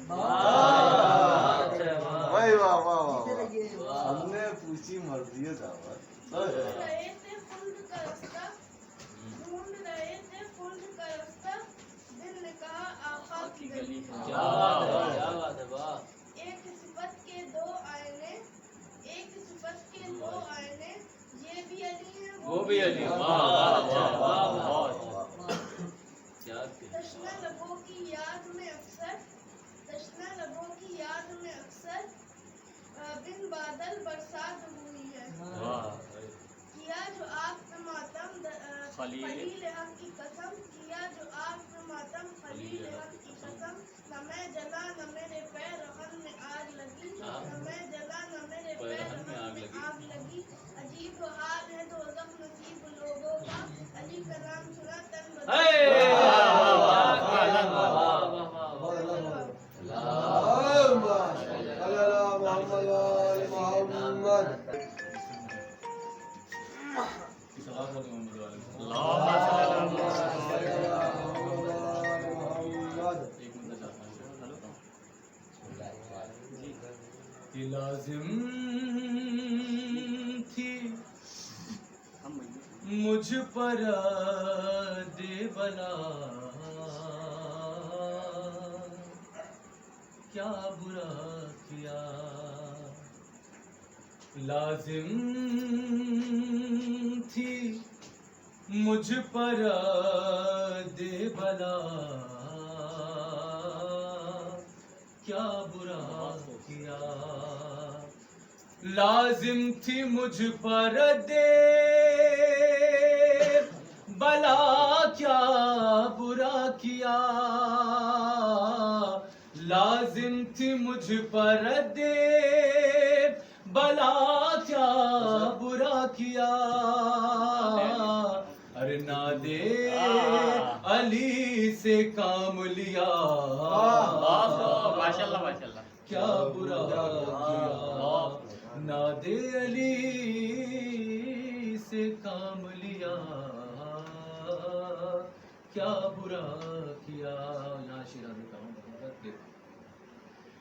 واہ واہ واہ واہ، ہم نے پوچھی مرضی دعوت. ڈھونڈ رہے تھے خلد کا رستہ، دل نے کہا آقا کی گلی ہے. کیا بات ہے، واہ. ایک صفت کے دو آئینے، ایک صفت کے دو آئینے، یہ بھی علی ہے وہ بھی علی. واہ واہ واہ واہ. تشنہ لبوں کی یاد میں اکثر، تشنہ لبوں کی یاد میں اکثر بن بادل برسات ہوئی ہے. کیا جو آگ پہ ماتم خلیل حق کی قسم، کیا جو آگ پہ ماتم خلیل حق کی قسم، نہ میں جلا نہ میرے پیر رہن میں آگ لگی، نہ میں جلا نہ میرے پیر رہن میں آگ لگی. عجیب حال ہے دوزخ نصیب لوگوں کا، علی کا نام سنا تن لازم تھی مجھ پر دے بلا، کیا برا کیا. لازم تھی مجھ پر دے بلا، کیا برا کیا. لازم تھی مجھ پر دے بلا، کیا برا کیا. لازم تھی مجھ پر دے بلا، کیا برا کیا. ارے نادے علی سے کام لیا، ماشاءاللہ ماشاءاللہ. کیا برا کیا. نادے علی سے کام لیا، کیا برا کیا. یہاں شیرازی کا ہوں.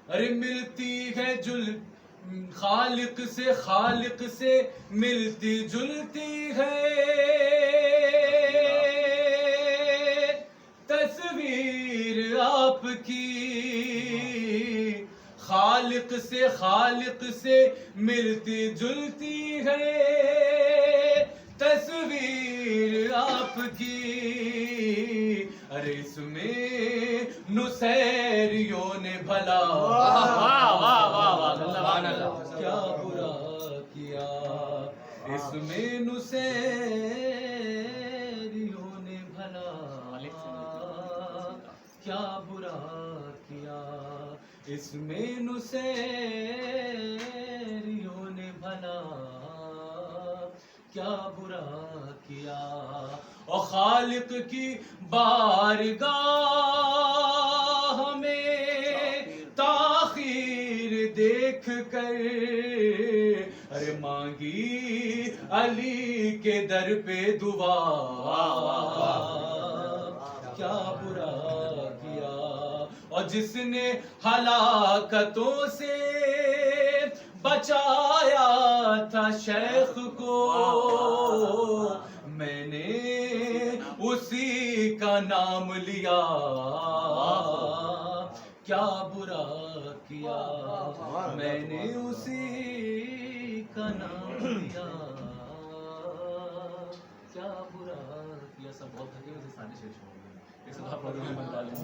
ارے ملتی ہے جل خالق سے ملتی جلتی ہے تصویر آپ کی. خالق سے ملتی جلتی ہے تصویر آپ کی. ارے اس میں نصیریوں نے بھلا کیا برا کیا. اس میں نصیریوں نے بھلا کیا برا کیا. اس میں نصیریوں نے بھلا کیا برا کیا. اور خالق کی بارگاہ میں تاخیر دیکھ کر ارے مانگی علی کے در پہ دعا، کیا برا کیا. اور جس نے ہلاکتوں سے بچایا تھا شیخ کو، میں نے اسی کا نام لیا، کیا برا کیا. میں نے اسی کا نام لیا، کیا برا کیا. سب بہت تھکے ہوئے سارے شیش ہو گئے. ایک سب پروگرام بنوا لیں.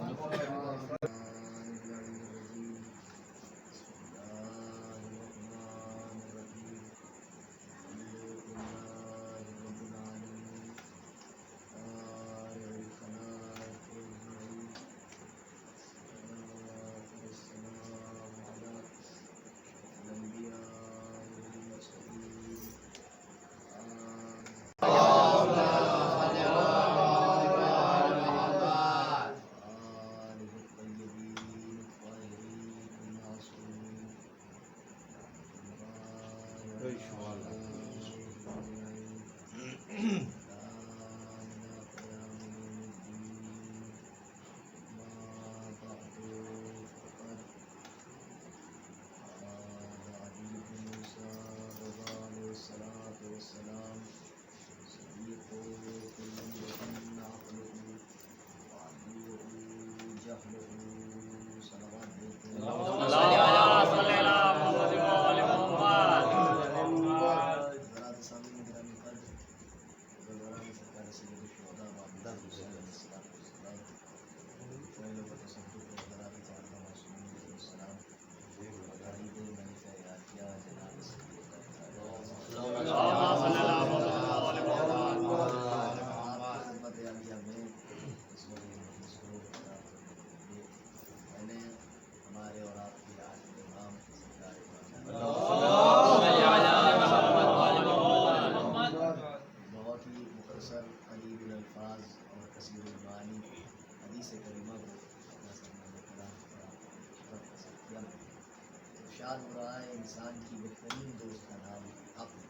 ارشاد ہو رہا ہے انسان کی بہترین دوست کا نام عقل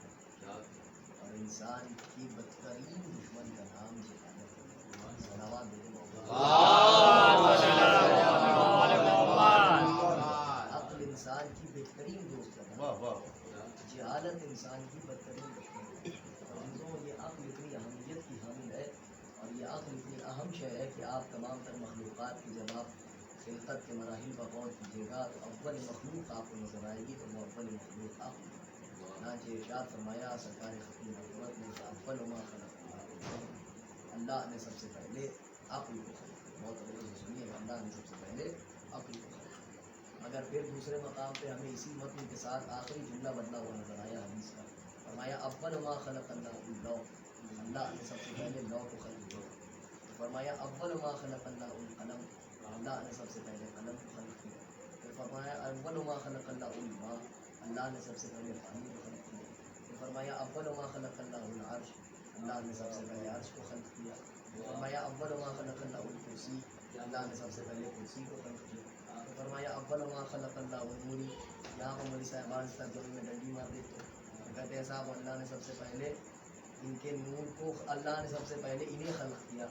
اور انسان کی بدترین دشمن کا نام جہالت ہے. صلوات دے عقل انسان کی بہترین دوست کا نام، جہالت انسان کی بدترین دشمن. اور یہ عقل اتنی اہمیت کی حامل ہے اور یہ عقل اتنی اہم شے ہے کہ آپ تمام تر مخلوقات کی جب آپ خلقت کے مراحل پر غور کیجیے گا تو اول مخلوق آپ کو نظر آئے گی تو وہ اول مخلوق عقل ہے. چنانچہ ارشاد فرمایا سرکار ختم نبوت نے کہ اول ما خلق اللہ نے سب سے پہلے عقل کو خلق کیا. بہت توجہ سے سنیے، اللہ نے سب سے پہلے عقل کو خلق کیا. مگر پھر دوسرے مقام پہ ہمیں اسی متن کے ساتھ آخری جملہ بدلا ہوا نظر آیا حدیث کا. فرمایا اول ما خلق اللہ اللوح، اللہ نے سب سے پہلے لوح کو خلق کیا. فرمایا اول ما خلق اللہ القلم، اللہ نے سب سے پہلے قلم کو خلق کیا. پھر فرمایا اول ما خلق اللہ الماء، اللہ نے سب سے پہلے پانی کو خلق کیا. پھر فرمایا اول ما خلق اللہ العرش، اللہ نے سب سے پہلے عرش کو خلق کیا. پھر فرمایا اول ما خلق اللہ الکرسی، اللہ نے سب سے پہلے کرسی کو خلق کیا. پھر فرمایا اول ما خلق اللہ النوری، یہاں پر مولوی صاحبان اس ترجمے میں ڈنڈی مار دیتے ہیں، کہتے ہیں صاحب اللہ نے سب سے پہلے ان کے نور کو، اللہ نے سب سے پہلے انہیں خلق کیا.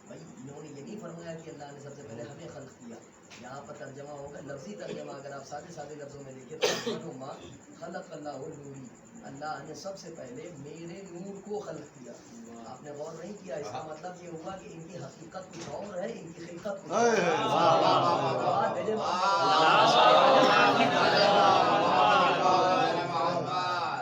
بھائی انہوں نے یہ نہیں فرمایا کہ اللہ نے سب سے پہلے ہمیں خلق کیا. یہاں پر ترجمہ ہوگا لفظی ترجمہ، اگر آپ سادے سادے لفظوں میں دیکھیں تو اول ما خلق اللہ النوری، اللہ نے سب سے پہلے میرے نور کو خلق کیا. آپ نے غور نہیں کیا، اس کا مطلب یہ ہوا کہ ان کی حقیقت کچھ اور ہے، ان کی خلقت کچھ اور ہے.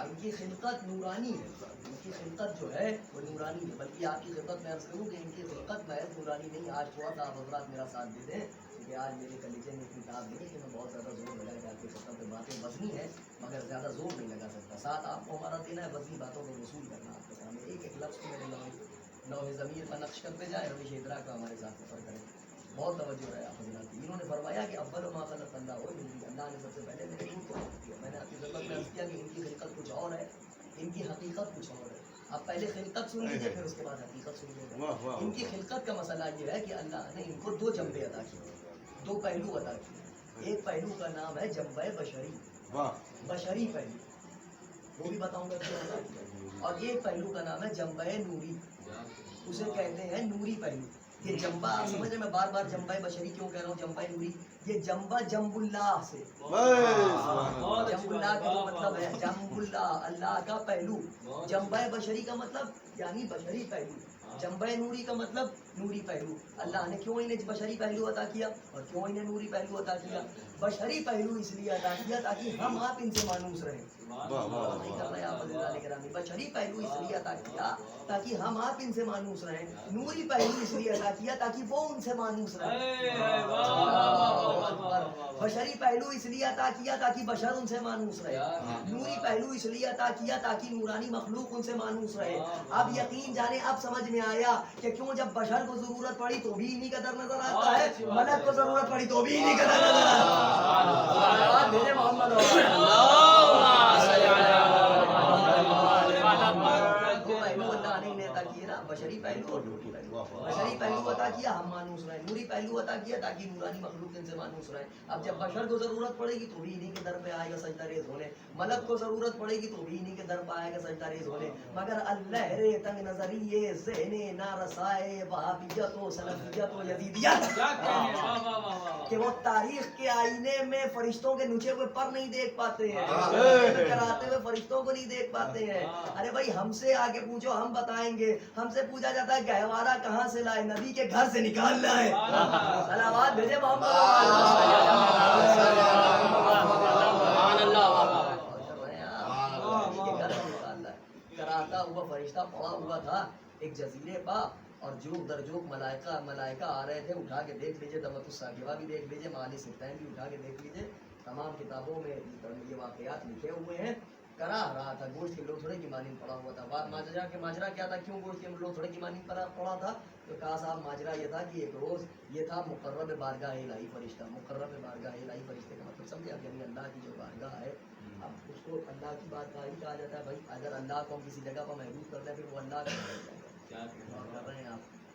ان کی خلقت نورانی ہے، ان کی خلقت جو ہے وہ نورانی ہے. بلکہ آپ کی خدمت میں عرض کروں کہ ان کی خلقت محض نورانی نہیں. آج تھوڑا سا آپ حضرات میرا ساتھ دے دیں کہ آج میرے کلیجے میں اتنی کتاب نہیں کہ میں بہت زیادہ زور لگا کہ آپ کی خدمت میں باتیں وزنی ہیں مگر زیادہ زور نہیں لگا سکتا. ساتھ آپ کو ہمارا دینا ہے وزنی باتوں کو وصول کرنا. آپ کے سامنے ایک ایک لفظ کو میرے لوح ضمیر پر نقش کرتے جائیں، روش ادراک کا ہمارے ساتھ سفر کریں. بہت توجہ ہے آپ حضرات. انہوں نے فرمایا کہ اول ما خلق اللہ النوری، اللہ نے سب سے پہلے میرے نور کو خلق کیا. میں نے آپ کی خدمت میں عرض کیا کہ ان کی خلقت کچھ اور ہے، ان کی حقیقت کچھ اور ہے. آپ پہلے خلقت سن لیجیے پھر اس کے بعد حقیقت سن لیجیے. ان کی خلقت کا مسئلہ یہ ہے کہ اللہ نے ان کو دو جنبے عطا کیے، دو پہلو عطا کیے. ایک پہلو کا نام ہے جنبہ بشری، بشری پہلو، وہ بھی بتاؤں گا کیا عطا کیا. اور ایک پہلو کا نام ہے جنبہ نوری، اسے کہتے ہیں نوری پہلو. یہ جنبہ آپ سمجھ رہے، میں بار بار جنبہ بشری کیوں کہہ رہا ہوں، جنبہ نوری. یہ جنبہ جنب اللہ سے، جنب اللہ کا جو مطلب ہے جنب اللہ، اللہ کا پہلو. جنبہ بشری کا مطلب یعنی بشری پہلو، جنبہ نوری کا مطلب نوری پہلو. اللہ نے کیوں انہیں بشری پہلو عطا کیا اور کیوں انہیں نوری پہلو عطا کیا؟ بشری پہلو اس لیے عطا کیا تاکہ ہم آپ ان سے مانوس رہیں. نہیں کر رہے آپ عزیزان گرامی. بشری پہلو اس لیے عطا کیا تاکہ ہم آپ ان سے مانوس رہیں. نوری پہلو اس لیے عطا کیا تاکہ وہ ان سے مانوس رہیں. بشری پہلو اس لیے عطا کیا تاکہ بشر ان سے مانوس رہے. نوری پہلو اس لیے عطا کیا تاکہ نورانی مخلوق ان سے مانوس رہے. اب یقین جانے اب سمجھ میں آیا کہ کیوں جب بشر کو ضرورت پڑی تو بھی انہی کا در نظر آتا ہے، ملک کو ضرورت پڑی تو بھی انہی کا در نظر آتا ہے. میرے محمد پہلو اللہ نے انہیں عطا کیے نا، بشری پہلو اور نوری پہلو. بشری پہلو عطا کیا ہم مانوس رہے، نوری پہلو عطا کیا تاکہ نورانی مخلوق ان سے مانوس رہے. اب جب بشر کو ضرورت پڑے گی تو بھی انہی کے در پہ آئے گا سجدہ ریز ہونے، ملک کو ضرورت پڑے گی تو بھی انہی کے در پہ آئے گا سجدہ ریز ہونے. مگر اللہ رے تنگ نظریے ذہن نارسائے وہابیت و سلفیت و یزیدیت کہ وہ تاریخ کے آئینے میں فرشتوں کے نچے ہوئے پر نہیں دیکھ پاتے ہیں، کراتے ہوئے فرشتوں کو نہیں دیکھ پاتے ہیں. ارے بھائی ہم سے آگے پوچھو ہم بتائیں گے. ہم سے پوچھا جاتا ہے گہوارہ کہاں سے لائے، نبی کے گھر سے نکال لائے. صلوات بھیجے محمد. کراتا ہوا فرشتہ پڑا ہوا تھا ایک جزیرے پا اور جوک در جوک ملائکہ آ رہے تھے. اٹھا کے دیکھ لیجئے دمت الساغبہ بھی دیکھ لیجئے، معانی سبتین بھی اٹھا کے دیکھ لیجئے، تمام کتابوں میں یہ واقعات لکھے ہوئے ہیں. کرا رہا تھا، گوشت کے لوگ تھوڑے کی مانند پڑا ہوا تھا. بات ماجرا کے ماجرا کیا تھا، کیوں گوشت کے لوگ تھوڑے کی مانند پڑا تھا؟ تو کہا صاحب ماجرا یہ تھا کہ ایک روز یہ تھا مقرب بارگاہ الہی فرشتہ. مقرب بارگاہ الہی فرشتے کا مطلب سمجھے آپ، یعنی اللہ کی جو بارگاہ ہے، اب اس کو اللہ کی بارگاہ ہی کہا جاتا ہے. بھائی اگر اللہ کو ہم کسی جگہ پر محدود کر دیں پھر وہ اللہ کا کر رہے ہیں آپ.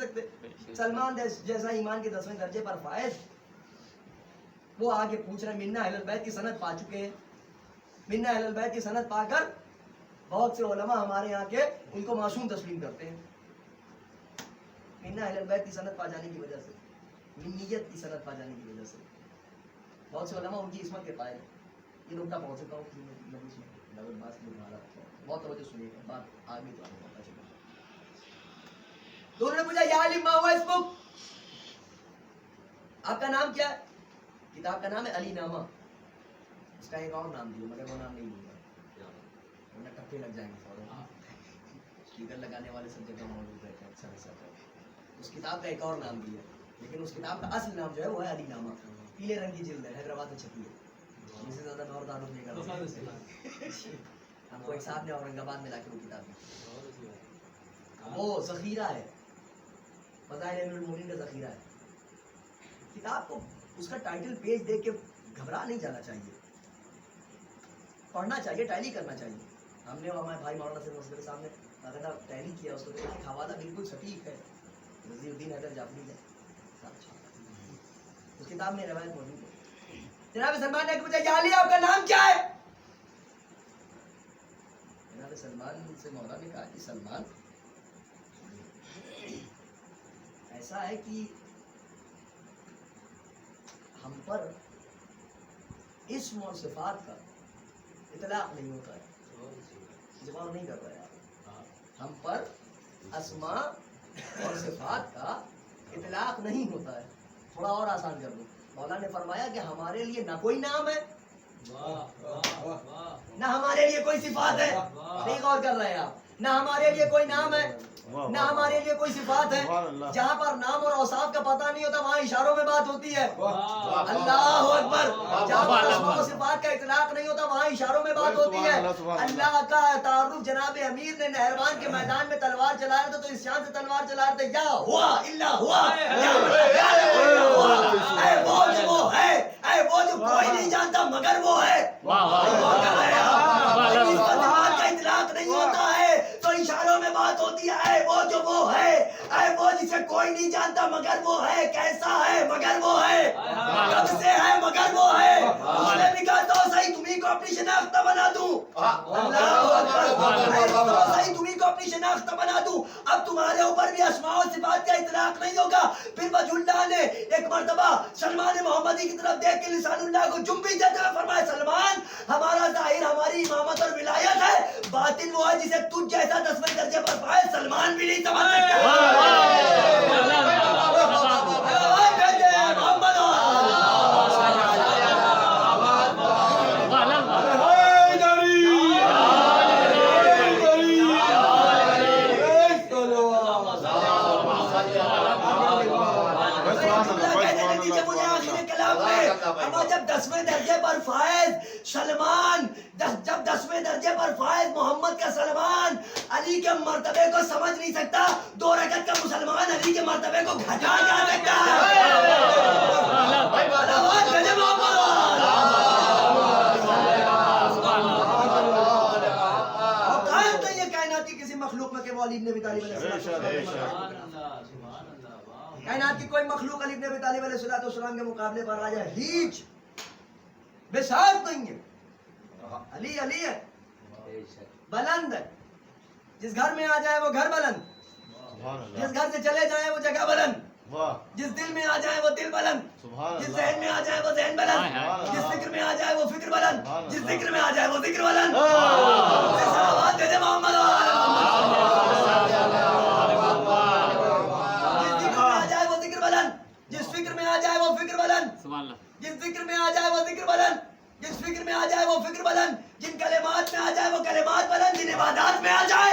سکتے. سلمان جیسا ایمان کے 10ویں درجے پر فائز, وہ آگے پوچھ رہے ہیں منا اہل البیت کی سند پا چکے ہیں. منا اہل البیت کی سند پا کر بہت سے علماء ہمارے یہاں کے ان کو معصوم تسلیم کرتے ہیں. منا اہل البیت کی سند پا جانے کی وجہ سے, منیت کی سند پا جانے کی وجہ سے بہت سے علماء ان کی عصمت کے قائل ہیں. یہ نقطہ پہنچ چکا ہوں, بہت توجہ سنیے گا, بات آگے تو آگے پتا چلے. دونوں نے پوچھا یا علی ما ہوا اسمک, آپ کا نام کیا ہے؟ کتاب کا نام ہے علی نامہ. اس کا ایک اور نام دیا مگر وہ نام نہیں دیا ورنہ ٹپے لگ جائیں گے فوراً. اسپیکر لگانے والے سب جگہ موجود رہتے ہیں, اکثر ایسا ہے. اس کتاب کا ایک اور نام دیا, لیکن اس کتاب کا اصل نام جو ہے وہ ہے علی نامہ. پیلے رنگ کی جلد ہے, حیدرآباد میں چھپی ہے. اس سے زیادہ اور تعارف نہیں کرتا. ہم کو ایک صاحب نے اورنگ آباد میں لا کے وہ کتاب دی. وہ ذخیرہ ہے, فضائل امیر المومنین کا ذخیرہ ہے. کتاب کو اس کا ٹائٹل پیج دیکھ کے گھبرا نہیں جانا چاہیے, پڑھنا چاہیے, ٹیلی کرنا چاہیے. ہم نے ہمارے بھائی مولانا سے مسئلے صاحب نے باقاعدہ ٹیلی کیا, اس کو دیکھا کہ حوالہ بالکل سٹیک ہے, رضی الدین حیدر جعفری کا. اس کتاب میں روایت موجود ہے. جناب سلمان نے پوچھا یا علی آپ کا نام کیا ہے؟ جناب سلمان سے مولا نے کہا کہ سلمان ایسا ہے کہ ہم پر اسم اور صفات کا اطلاق نہیں ہوتا ہے. جواب نہیں کر رہے آپ. ہم پر اسماء اور صفات کا اطلاق نہیں ہوتا ہے. تھوڑا اور آسان کر دوں. مولا نے فرمایا کہ ہمارے لیے نہ کوئی نام ہے نہ ہمارے لیے کوئی صفات ہے. نہیں غور کر رہے آپ. نہ ہمارے لیے کوئی نام ہے نہ ہمارے لیے کوئی صفات ہے. جہاں پر نام اور اوصاف کا پتہ نہیں ہوتا وہاں اشاروں میں بات ہوتی ہے. اللہ اکبر. جہاں پر اسماء و صفات کا اطلاق نہیں ہوتا وہاں اشاروں میں بات ہوتی ہے. اللہ کا تعارف جناب امیر نے نہروان کے میدان میں تلوار چلا رہے تھے تو اس شان سے تلوار چلا رہے تھے, یا ہوا الا ہوا, اے وہ جو وہ ہے, اے وہ جو کوئی نہیں جانتا مگر وہ ہے. کا اطلاق نہیں ہوتا ہے تو اشاروں میں بات ہوتی ہے. اے وہ جو وہ ہے, اے وہ جسے کوئی نہیں جانتا مگر وہ ہے, کیسا ہے مگر وہ ہے, کب سے ہے مگر وہ ہے. اس نے بھی کہا تو صحیح تمہیں کو اپنی شناخت بنا دوں. اللہ اکبر. تو صحیح تمہیں کو اپنی شناخت بنا دوں. اب تمہارے اوپر بھی اسماء و صفات کا اطلاق نہیں ہوگا. پھر وجہ اللہ نے ایک مرتبہ سلمان محمدی کی طرف دیکھ کے لسان اللہ کو جنبی دیتے ہوئے فرمایا سلمان ہمارا ظاہر ہماری امامت اور ولایت ہے, باطن وہ ہے جسے تجھ جیسا 10ویں درجے پر فائز سلمان بھی نہیں سمجھ اما جب 10ویں درجے پر فائز سلمان, جب 10ویں درجے پر فائز محمد کا سلمان علی کے مرتبے کو سمجھ نہیں سکتا, 2 رکعت کا مسلمان علی کے مرتبے کو گھٹا جا سکتا ہے. اوقات نہیں ہے کائنات کی کسی مخلوق میں کہ وہ علی ابن ابی طالب علیہ السلام, کائنات کی کوئی مخلوق علی ابن ابی طالب علیہ السلام کے مقابلے پر آ جائے ہیچ بساط نہیں ہے. علی علی ہے, بلند ہے. جس گھر میں آ جائے وہ گھر بلند, جس گھر سے چلے جائے وہ جگہ بلند, جس دل میں آ جائے وہ دل بلند, جس ذہن میں آ جائے وہ ذہن بلند, جس فکر میں آ جائے وہ فکر بلند, جس ذکر میں آ جائے وہ ذکر بلند. صلوات دے محمد جس فکر میں آ جائے وہ فکر بلند, جس ذکر میں آ جائے وہ ذکر بلند, جس فکر میں آ جائے وہ فکر بلند, جن کلمات میں آ جائے وہ کلمات بلند, جن عبادات میں آ جائے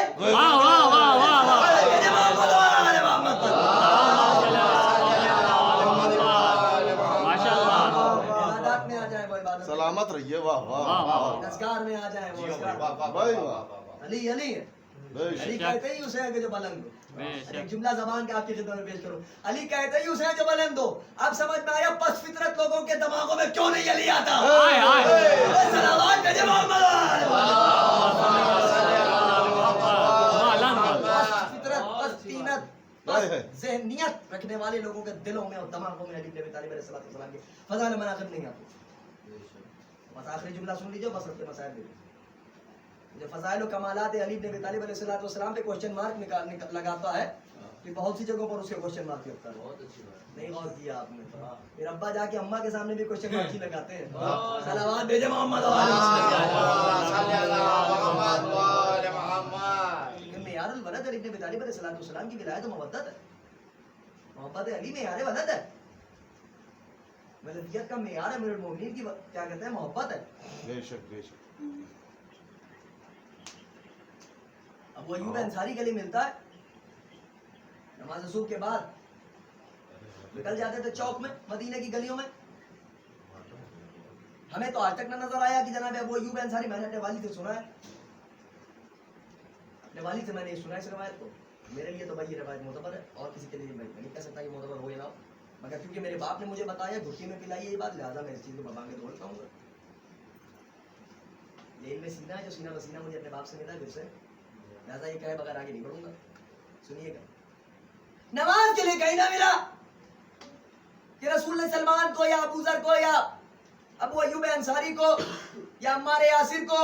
عبادات میں آ جائے وہ عبادت, سلامت رہیے. واہ واہ. اذکار میں آ جائے وہ اذکار. علی علی ہے. علی کہتے ہی اسے ہے کہ جو بلند ہو. ایک جملہ زبان کے آپ کی خدمت میں پیش کروں. علی کہتے ہی اسے ہے جو بلند ہو. اب سمجھ میں آیا پس فطرت لوگوں کے دماغوں میں کیوں نہیں علی آتا. صلوات بھیجے محمد. فطرت پس تینت پس ذہنیت رکھنے والے لوگوں کے دلوں میں اور دماغوں میں علی بن ابی طالب علیہ السلام کے فضائل و مناقب نہیں آتے. بس آخری جملہ سن لیجیے, بس اپنے مسائل دے جو فضائل و کمالات علی بن ابی طالب علیہ السلام پہ کوشچن مارک لگاتا ہے کہ بہت سی جگہوں پر اس کے کوشچن مارک لگتا ہے. بہت اچھی بات. نہیں غور کیا آپ نے. پھر ابا جا کے اماں کے سامنے بھی کوشچن مارک ہی لگاتے ہیں. صلوات بھیجے محمد معیار الولد علی بن ابی طالب علیہ السلام کی ولایت و مودت ہے. محبت علی معیار ولد ہے. ولدیت کا معیار امیر المومنین کی کیا کہتے ہیں محبت ہے. بے شک بے شک. اب وہ ایوب انصاری کے لیے ملتا ہے نماز صبح کے بعد, نکل جاتے تھے چوک میں مدینے کی گلیوں میں. ہمیں تو آج تک نہ نظر آیا کہ جناب ابو ایوب انصاری, میں نے اپنے والد سے سنا ہے, اپنے والد سے میں نے سنا ہے اس روایت کو. میرے لیے تو بھائی یہ روایت معتبر ہے, اور کسی کے لیے میں نہیں کہہ سکتا کہ معتبر ہو یا نہ ہو, مگر کیونکہ میرے باپ نے مجھے بتایا گھٹی میں پلائی ہے یہ بات, لہٰذا میں اس چیز کو ببانگ دھول پاؤں گا. یہ علم سینہ ہے جو سینہ بسینہ مجھے اپنے باپ سے ملا ہے پھر سے, لہٰذا یہ کہے بغیر آگے نہیں بڑھوں گا. سنیے گا, نماز کے لیے کہیں نہ ملا کہ رسول نے سلمان کو یا ابو ذر کو یا ابو ایوب انصاری کو یا عمار یاسر کو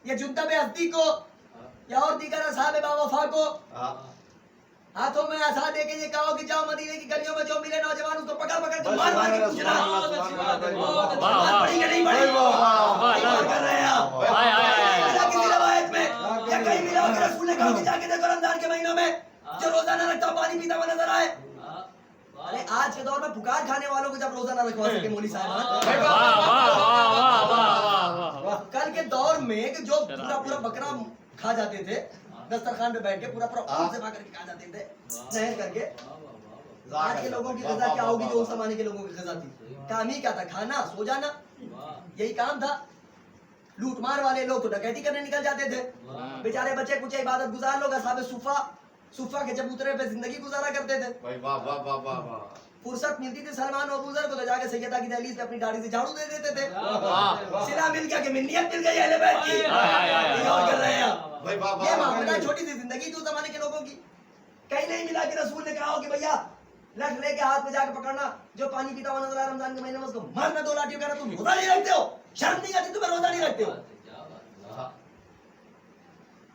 یا جندب ازدی کو یا اور دیگر اصحاب باوفا کو ہاتھوں میں عصا دے کے یہ کہو کہ جاؤ مدینے کی گلیوں میں جو ملے نوجوان اس کو پکڑ پکڑ کے مار مار کے پوچھنا پڑھی کہ نہیں پڑھی کر رہے ہیں آپ. کسی روایت میں یا کہیں ملا کہ رسول نے کہا کہ جا کے دیکھو رمضان کے مہینوں میں جو روزہ نہ رکھتا پانی پیتا ہوا نظر آئے. ارے آج کے دور میں پکار کھانے والوں کو جب روزہ نہ رکھوا سکے مولوی صاحب, کل کے دور میں کہ جو پورا بکرا کھا جاتے تھے دسترخوان پہ بیٹھ کے پورا اونٹ سے کھا کر کے کھا جاتے تھے نہر کر کے, آج کے لوگوں کی غذا کیا ہوگی جو اس زمانے کے لوگوں کی غذا تھی. کام ہی کیا تھا, کھانا سو جانا, یہی کام تھا. لوٹ مار والے لوگ تو ڈکیتی کرنے نکل جاتے تھے, بیچارے بچے کچھ عبادت گزار لوگ اصحاب صفہ کے چبوترے پہ زندگی گزارا کرتے تھے. فرصت ملتی تھی سلمان و ابو ذر کو تو جا کے سیدہ کی دہلیز پہ اپنی داڑھی سے جھاڑو دے دیتے تھے. صلہ مل گیا کہ منیت مل گئی اہل بیت کی. اور کر رہے ہیں یہ معاملہ, چھوٹی سی زندگی تھی اس زمانے کے لوگوں کی. کہیں نہیں ملا کہ رسول نے کہا ہو کہ بھیا لٹ لے کے ہاتھ میں جا کے پکڑنا جو پانی پیتا ہوا نظر آ رمضان کے مہینے میں اس کو مارنا 2 لاٹھی کہنا تم روزہ نہیں رکھتے ہو, شرم نہیں آتی تمہیں روزہ نہیں رکھتے ہو.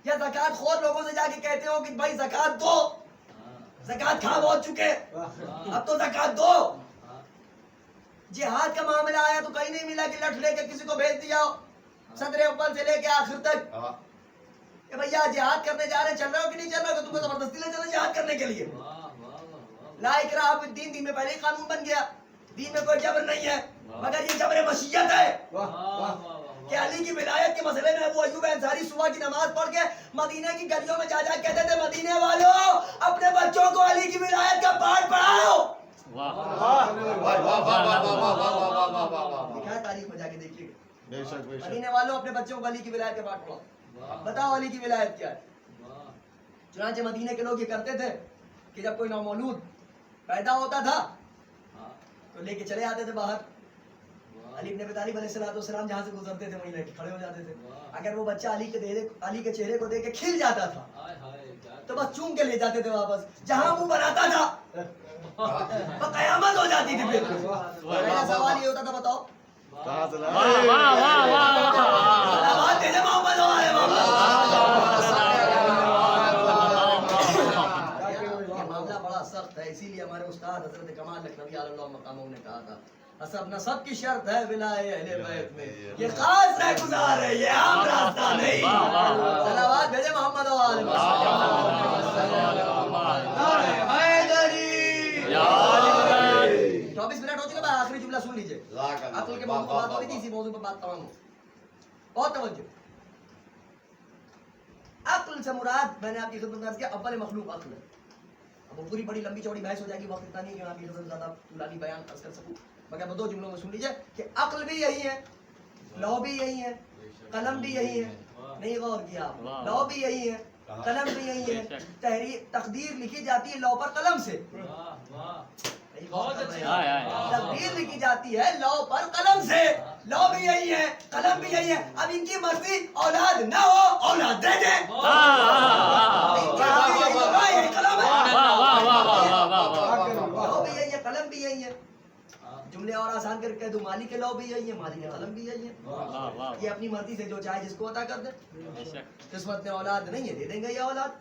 یا زکات خور لوگوں سے جا کے کہتے ہو کہ بھائی زکات دو, زکات کھا بہت چکے اب تو زکات دو. جہاد کا معاملہ آیا تو کہیں نہیں ملا کہ لٹ لے کے کسی کو بھیج دیا صدر اول سے لے کے آخر تک کہ بھیا جہاد کرنے جا رہے ہیں, چل رہے ہو کہ نہیں چل رہے ہو, کہ تم کو زبردستی لے چلے جہاد کرنے کے لیے. لا اکراہ فی الدین, دین میں پہلے ہی قانون بن گیا, دین میں کوئی جبر نہیں ہے, مگر یہ جبر مشیت ہے کہ علی کی ولایت کے مسئلے میں ابو ایوب انصاری صبح کی نماز پڑھ کے مدینے کی گلیوں میں جا جا کہتے تھے مدینے والوں اپنے بچوں کو علی کی ولایت کا پاٹھ پڑھاؤ. لکھا ہے تاریخ میں جا کے دیکھیے گا, مدینے والوں اپنے بچوں کو علی کی ولایت کا پاٹھ پڑھاؤ. بتاؤ علی کی ولایت کیا ہے. چنانچہ مدینے کے لوگ یہ کرتے تھے کہ جب کوئی نومولود پیدا ہوتا تھا تو لے کے چلے آتے تھے باہر. علی بن ابی طالب علیہ السلام جہاں سے گزرتے تھے وہیں لے کے کھڑے ہو جاتے تھے. اگر وہ بچہ علی کے چہرے کو دیکھ کے کھل جاتا تھا تو بس چوم کے لے جاتے تھے واپس, جہاں منہ بناتا تھا وہ قیامت ہو جاتی تھی. پھر پہلا سوال یہ ہوتا تھا, بتاؤ معاملہ بڑا سخت ہے. اسی لیے ہمارے استاد حضرت کمال لکھنوی علی اللہ مقامہ نے کہا تھا حسب نسب کی شرط ہے ولایت اہل بیت میں, یہ خاص رہ گزار ہے, یہ عام راستہ نہیں. صلوات بھیجے محمد و آل محمد. 24 منٹ ہو چکے, آخری جملہ سن لیجئے. عقل کے موضوع پر بات ہو رہی تھی, اسی موضوع پر بات تمام ہو. بہت توجہ. عقل سے مراد میں نے آپ کی خدمت میں عرض کیا اول مخلوق عقل ہے. اب وہ پوری بڑی لمبی چوڑی بحث ہو جائے گی, وقت اتنا نہیں ہے کہ آپ کی خدمت زیادہ طولانی بیان عرض کر سکوں, مگر 2 جملوں میں سن لیجئے کہ عقل بھی یہی ہے, لو بھی یہی ہے, قلم بھی یہی ہے. نہیں غور کیا, لو بھی یہی ہے, قلم بھی یہی ہے. تقدیر لکھی جاتی ہے لو پر قلم سے, تقدیر لکھی جاتی ہے لو پر قلم سے. لو بھی یہی ہے, قلم بھی یہی ہے. اب ان کی مرضی اولاد نہ ہو اولاد دے دیں, ان کی مرضی یہی قلم ہے. قلم بھی یہی ہے. جملے اور آسان کر کے دو مالک کے لو بھی یہی ہے, مالک کے قلم بھی یہی ہے. یہ اپنی مرضی سے جو چاہے جس کو عطا کر دے. قسمت میں اولاد نہیں ہے, دے دیں گے یہ اولاد.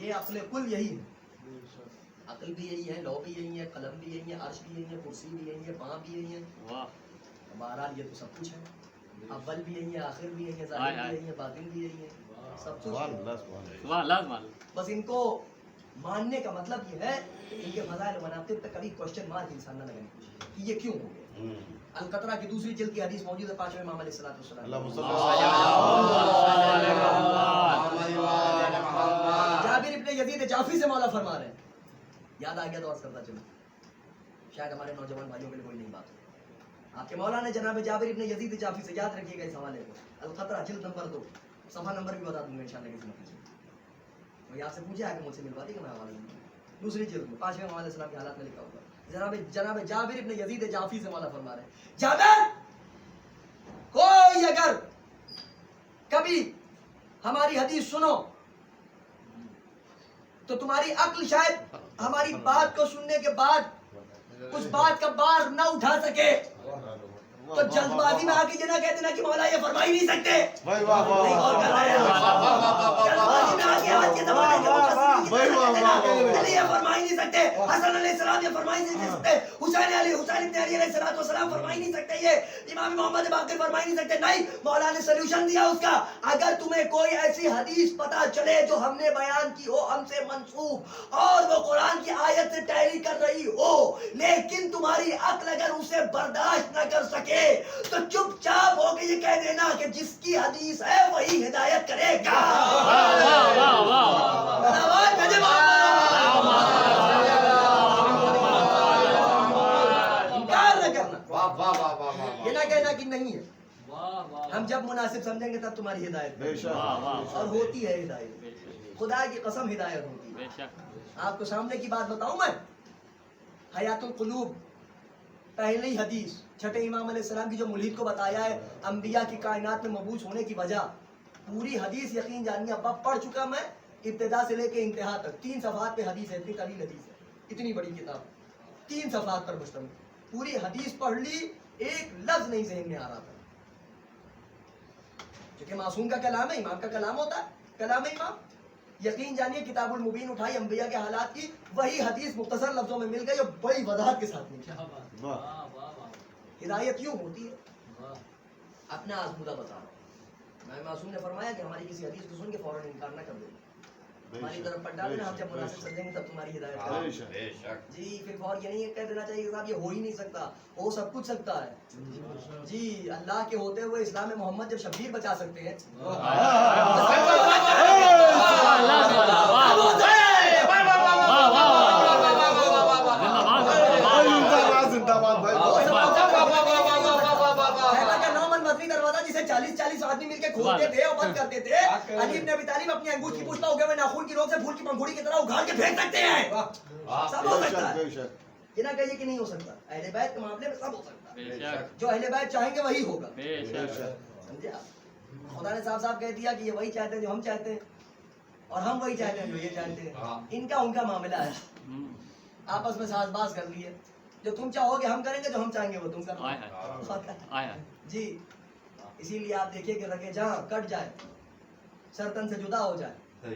یہ عقل کل یہی ہے. عقل بھی یہی ہے, لو بھی یہی ہے, قلم بھی یہی ہے, عرش بھی یہی ہے, کرسی بھی یہی ہے, پاں بھی یہی ہے. بہرحال یہ تو سب کچھ ہے. اول بھی یہی ہے, آخر بھی یہی ہے, ظاہر بھی یہی ہے, باطن بھی یہی ہے, سب کچھ. بس ان کو ماننے کا مطلب یہ ہے کہ ان کے فضائل و مناقب پہ کبھی کوشچن مارک انسان نہ لگنے کی کوشش کہ یہ کیوں ہو گیا. القطرہ کی دوسری جلد کی حدیث موجود ہے 5ویں امام علیہ الصلوۃ والسلام. جابر ابن یزید جعفی سے مولا فرما رہے ہیں, یاد آ گیا تو عرض کرتا چلو, شاید ہمارے نوجوان بھائیوں کے لیے کوئی نئی بات ہو. آپ کے مولا نے جناب جابر ابن یزید جعفی سے, یاد رکھیے گا اس حوالے کو, القطرہ جلد نمبر 2, صفحہ نمبر بھی بتا دوں گا انشاءاللہ کسی نتیجے. وہ آپ سے پوچھے آ کے مجھ سے ملوا دی کہ میں حوالہ دوں. دوسری جلد میں 5ویں امام علیہ السلام کے حالات میں لکھا ہوگا. جناب جابر ابن یزید جعفی سے مولا فرما رہے ہیں, جابر کوئی اگر کبھی ہماری حدیث سنو تو تمہاری عقل شاید ہماری بات کو سننے کے بعد اس بات کا بار نہ اٹھا سکے, تو جلد بازی میں آ کے یہ نہ کہہ دینا کہ مولا یہ فرما ہی نہیں سکتے. نہیں غور کر رہے ہیں. جلد بازی میں آ کے آج کے زمانے کے علی یہ فرما ہی نہیں سکتے, حسن علیہ السلام یہ فرما ہی نہیں سکتے, حسین ابن علی علیہ السلام فرما ہی نہیں سکتے, یہ امام محمد باقر فرما ہی نہیں سکتے. نہیں, مولا نے سولوشن دیا اس کا. اگر تمہیں کوئی ایسی حدیث پتا چلے جو ہم نے بیان کی ہو ہم سے منسوب اور وہ قرآن کی آیت سے ٹیلی کر رہی ہو, لیکن تمہاری عقل اگر اسے برداشت نہ کر سکے تو چپ چاپ ہو کے یہ کہہ دینا کہ جس کی حدیث ہے وہی ہدایت کرے گا. انکار نہ کرنا, یہ نہ کہنا کہ نہیں ہے. ہم جب مناسب سمجھیں گے تب تمہاری ہدایت اور ہوتی ہے ہدایت, خدا کی قسم ہدایت ہوتی ہے. آپ کو سامنے کی بات بتاؤں میں, حیات القلوب پہلی حدیث چھٹے امام علیہ السلام کی جو ملحد کو بتایا ہے انبیاء کی کائنات میں مبعوث ہونے کی وجہ, پوری حدیث یقین جانیے ابا پڑھ چکا میں ابتدا سے لے کے انتہا تک. 3 صفحات پہ حدیث ہے, اتنی قلیل حدیث ہے, اتنی بڑی کتاب 3 صفحات پر مشتمل. پوری حدیث پڑھ لی, ایک لفظ نہیں ذہن میں آ رہا تھا, کیونکہ معصوم کا کلام ہے, امام کا کلام ہوتا ہے, کلام امام. یقین جانیے کتاب المبین اٹھائی انبیاء کے حالات کی, وہی حدیث مختصر لفظوں میں مل گئی اور بڑی وضاحت کے ساتھ مل گئی. ہدایت یوں ہوتی ہے. اپنا آزمودہ بتا رہا ہوں میں, معصوم نے فرمایا کہ ہماری کسی حدیث کو سن کے فوراً انکار نہ کر دیں, ہماری طرف پٹ ڈالنا, ہم جب مناسب سمجھیں گے تب تمہاری ہدایت کریں. جی پھر فور یہ نہیں کہہ دینا چاہیے کہ صاحب یہ ہو ہی نہیں سکتا, ہو سب کچھ سکتا ہے. جی اللہ کے ہوتے ہوئے اسلام محمد جب شبیر بچا سکتے ہیں, جسے 40 آدمی مل کے کھولتے تھے اور بند کرتے تھے, علی ابن ابی طالب اپنی انگوٹھی پوچھتا ہوگا میں ناخن کی نوک سے پھول کی پنکھڑی کی طرح اگھاڑ کے پھینک سکتے ہیں. سب ہو سکتا ہے, یہ نہ کہیے کہ نہیں ہو سکتا. اہل بیت کے معاملے میں سب ہو سکتا ہے, جو اہل بیت چاہیں گے وہی ہوگا. سمجھے آپ, خدا نے صاف صاف کہہ دیا کہ یہ وہی چاہتے ہیں جو ہم چاہتے ہیں, اور ہم وہی چاہتے ہیں جو یہ چاہتے ہیں. ان کا معاملہ ہے, آپس میں ساز باز کر لیے, جو تم چاہو گے ہم کریں گے, جو ہم چاہیں گے وہ تم کریں. جی اسی لیے آپ دیکھیے کہ رگے جہاں کٹ جائے, سرتن سے جدا ہو جائے,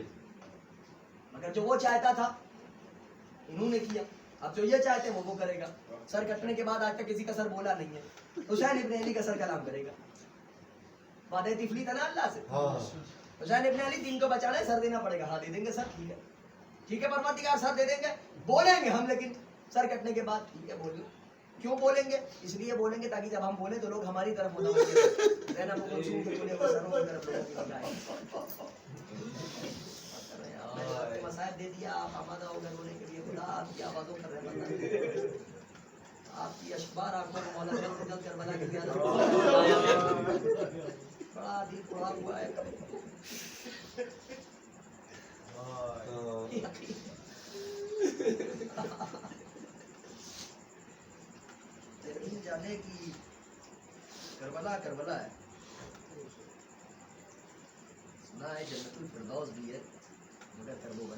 مگر جو وہ چاہتا تھا انہوں نے کیا, اب جو یہ چاہتے ہیں وہ کرے گا. سر کٹنے کے بعد آج تک کسی کا سر بولا نہیں ہے, حسین ابن علی کا سر کلام کرے گا. وعدہ تفلی تھا نا اللہ سے, حسین ابن علی دین کو بچانا ہے, سر دینا پڑے گا. ہاں دے دیں گے سر, ٹھیک ہے, ٹھیک ہے پروردگار سر دے دیں گے, بولیں گے ہم, لیکن سر کٹنے کے بعد ٹھیک ہے بولیں. کیوں بولیں گے؟ اس لیے بولیں گے تاکہ جب ہم بولیں تو لوگ ہماری طرف متوجہ رہنا. مسائل دے دیا, آپ آمادہ ہو گئے بولنے کے لیے. خدا آپ کی آوازوں کر رہے ہیں, آپ کی اشبار آپ کو مولا جلد کر بنا کے دیا, بڑا دل پڑا ہوا ہے. جانے کی کربلا کربلا ہے, سنا ہے جنت الفردوس بھی ہے,